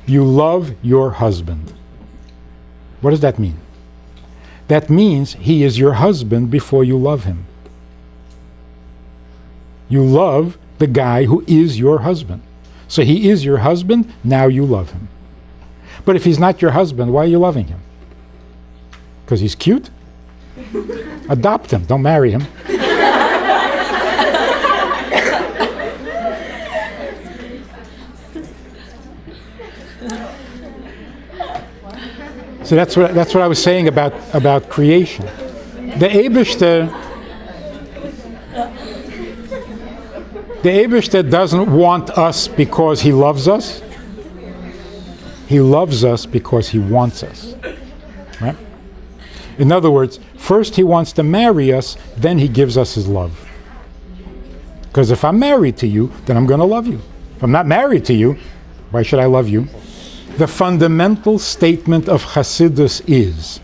You love your husband. What does that mean? That means he is your husband before you love him. You love the guy who is your husband. So he is your husband, now you love him. But if he's not your husband, why are you loving him? Because he's cute? Adopt him, don't marry him. So that's what I was saying about creation. The Eibishter doesn't want us because he loves us. He loves us because he wants us. Right? In other words, first he wants to marry us, then he gives us his love. Because if I'm married to you, then I'm going to love you. If I'm not married to you, why should I love you? The fundamental statement of Hasidus is,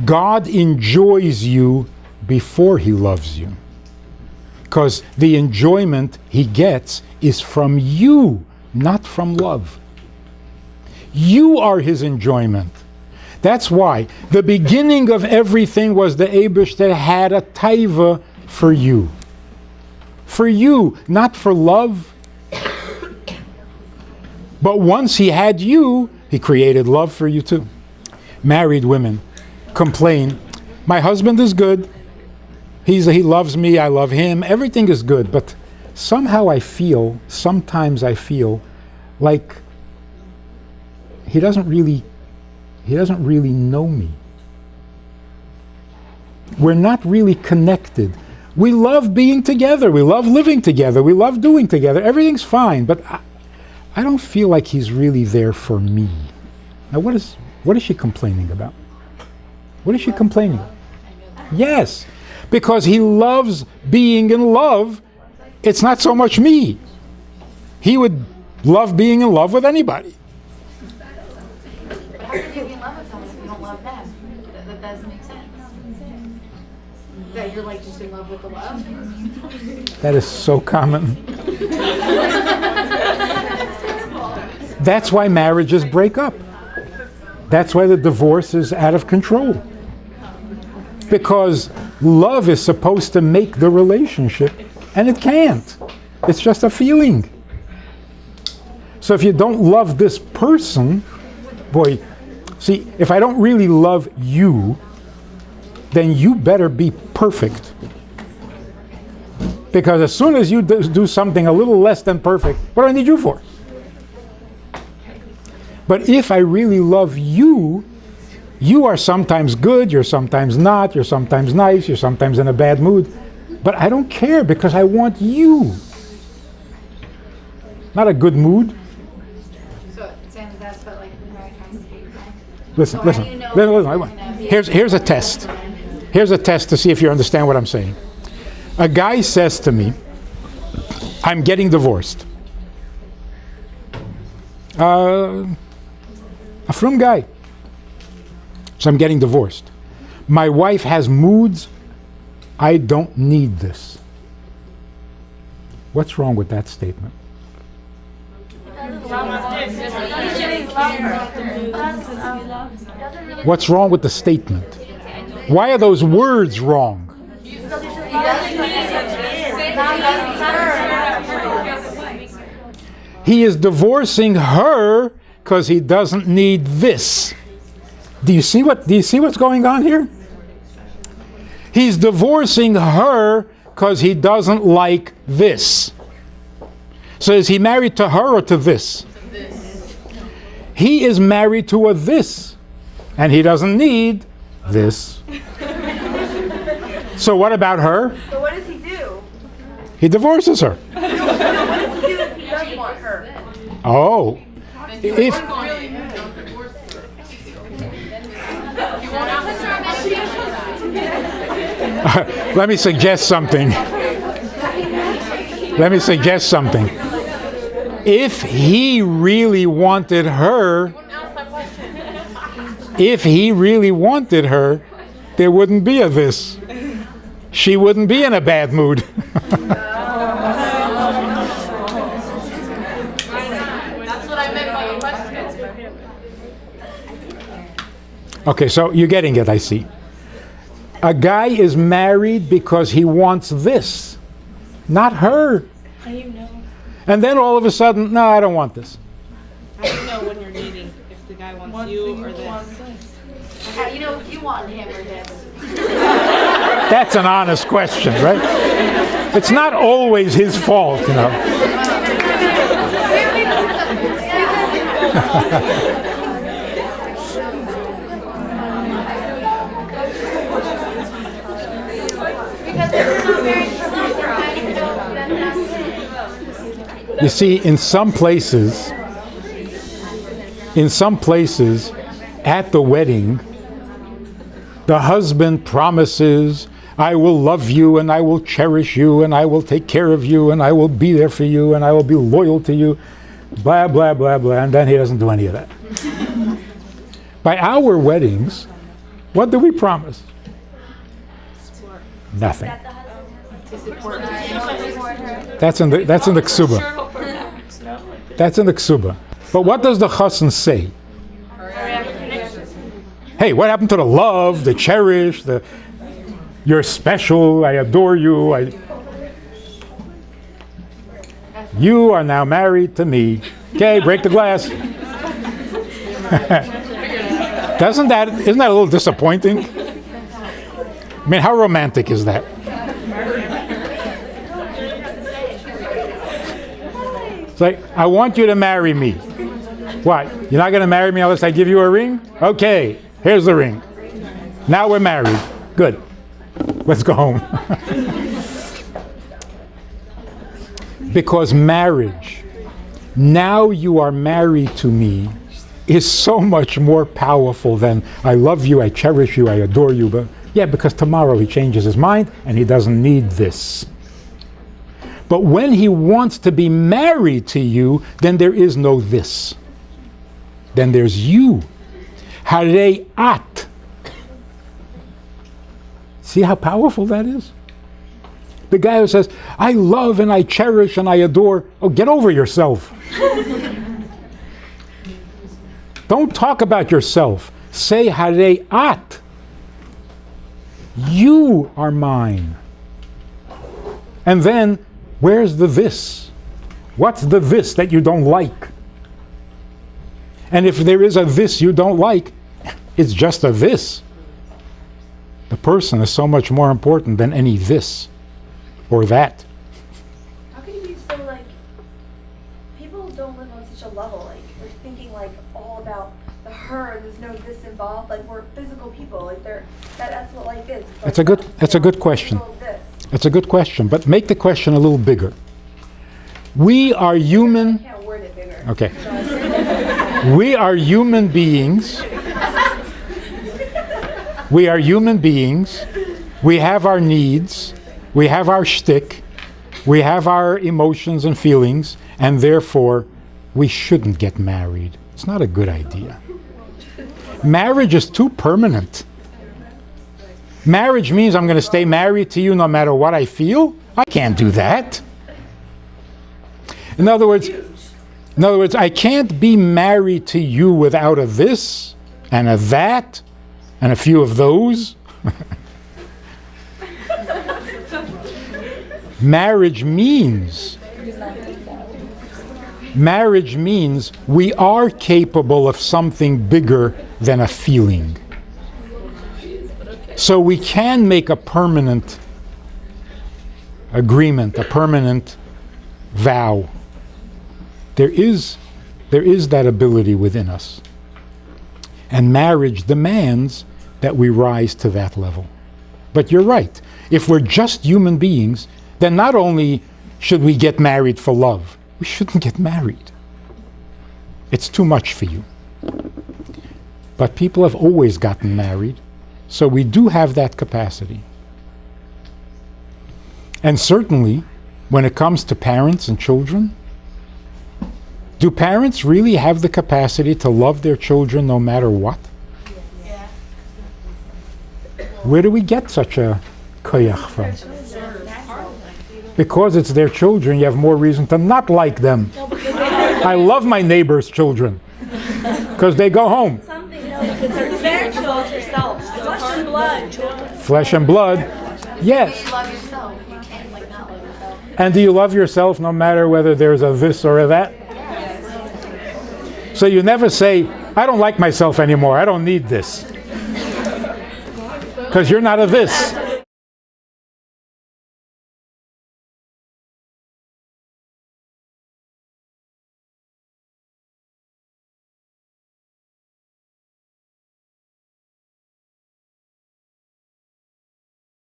God enjoys you before he loves you. Because the enjoyment he gets is from you, not from love. You are his enjoyment. That's why the beginning of everything was the Eibishter had a taiva for you. For you, not for love. But once he had you, he created love for you too. Married women complain, my husband is good. He loves me, I love him, everything is good. But sometimes I feel like he doesn't really know me. We're not really connected. We love being together, we love living together, we love doing together, everything's fine, but I don't feel like he's really there for me. Now what is she complaining about? What is she complaining about? Yes, because he loves being in love. It's not so much me. He would love being in love with anybody. How can you be in love with someone if you don't love them? That doesn't make sense. That you're like just in love with the love? That is so common. That's why marriages break up. That's why the divorce is out of control. Because love is supposed to make the relationship, and it can't. It's just a feeling. So if you don't love this person, boy, see, if I don't really love you, then you better be perfect. Because as soon as you do something a little less than perfect, what do I need you for? But if I really love you, you are sometimes good, you're sometimes not, you're sometimes nice, you're sometimes in a bad mood. But I don't care because I want you. Not a good mood. So that's what like marriage has to be. Listen. Here's a test. Here's a test to see if you understand what I'm saying. A guy says to me, I'm getting divorced. A frum guy. So I'm getting divorced. My wife has moods. I don't need this. What's wrong with that statement? What's wrong with the statement? Why are those words wrong? He is divorcing her because he doesn't need this. Do you see what's going on here? He's divorcing her because he doesn't like this. So is he married to her or to this? He is married to a this, and he doesn't need this. So what about her? So what does he do? He divorces her. What does he do if he does want her? Oh. If let me suggest something. If he really wanted her, there wouldn't be a this. She wouldn't be in a bad mood. That's what I meant by the question. Okay, so you're getting it, I see. A guy is married because he wants this, not her. How do you know? And then all of a sudden, no, I don't want this. How do you know when you're dating if the guy wants you or this? How do you know if you want him or this? That's an honest question, right? It's not always his fault, you know. You see, in some places, at the wedding, the husband promises, I will love you and I will cherish you and I will take care of you and I will be there for you and I will be loyal to you, blah, blah, blah, blah, and then he doesn't do any of that. By our weddings, what do we promise? Nothing. That's in the ksuba. That's in the ksuba. But what does the chassan say? Hey, what happened to the love, the cherish, the you're special, I adore you, you are now married to me. Okay, break the glass. Isn't that a little disappointing? I mean, how romantic is that? It's like, I want you to marry me. What? You're not going to marry me unless I give you a ring? Okay, here's the ring. Now we're married. Good. Let's go home. Because marriage, now you are married to me, is so much more powerful than I love you, I cherish you, I adore you. But yeah, because tomorrow he changes his mind and he doesn't need this. But when he wants to be married to you, then there is no this. Then there's you. Harei at. See how powerful that is? The guy who says, I love and I cherish and I adore. Oh, get over yourself. Don't talk about yourself. Say harei at. You are mine. And then, where's the this? What's the this that you don't like? And if there is a this you don't like, it's just a this. The person is so much more important than any this or that. How can you be so like, people don't live on such a level, like, we're thinking like all about the her, there's no this involved, like we're physical people, like that's what life is. It's like, That's a good question. physical this. It's a good question, but make the question a little bigger. We are I human. can't word it bigger. Okay. We are human beings. We are human beings. We have our needs. We have our shtick. We have our emotions and feelings, and therefore we shouldn't get married. It's not a good idea. Marriage is too permanent. Marriage means I'm going to stay married to you no matter what I feel. I can't do that. In other words, I can't be married to you without a this and a that and a few of those. Marriage means we are capable of something bigger than a feeling. So we can make a permanent agreement, a permanent vow. There is that ability within us. And marriage demands that we rise to that level. But you're right. If we're just human beings, then not only should we get married for love, we shouldn't get married. It's too much for you. But people have always gotten married, so we do have that capacity. And certainly, when it comes to parents and children, do parents really have the capacity to love their children no matter what? Yeah. Where do we get such a koyach from? Because it's their children, you have more reason to not like them. I love my neighbor's children because they go home. Because they're their children. yourself. Flesh and blood. Flesh and blood. Yes. You love yourself. You can't like not love yourself. And do you love yourself no matter whether there's a this or a that? So you never say, I don't like myself anymore. I don't need this. Because you're not a this.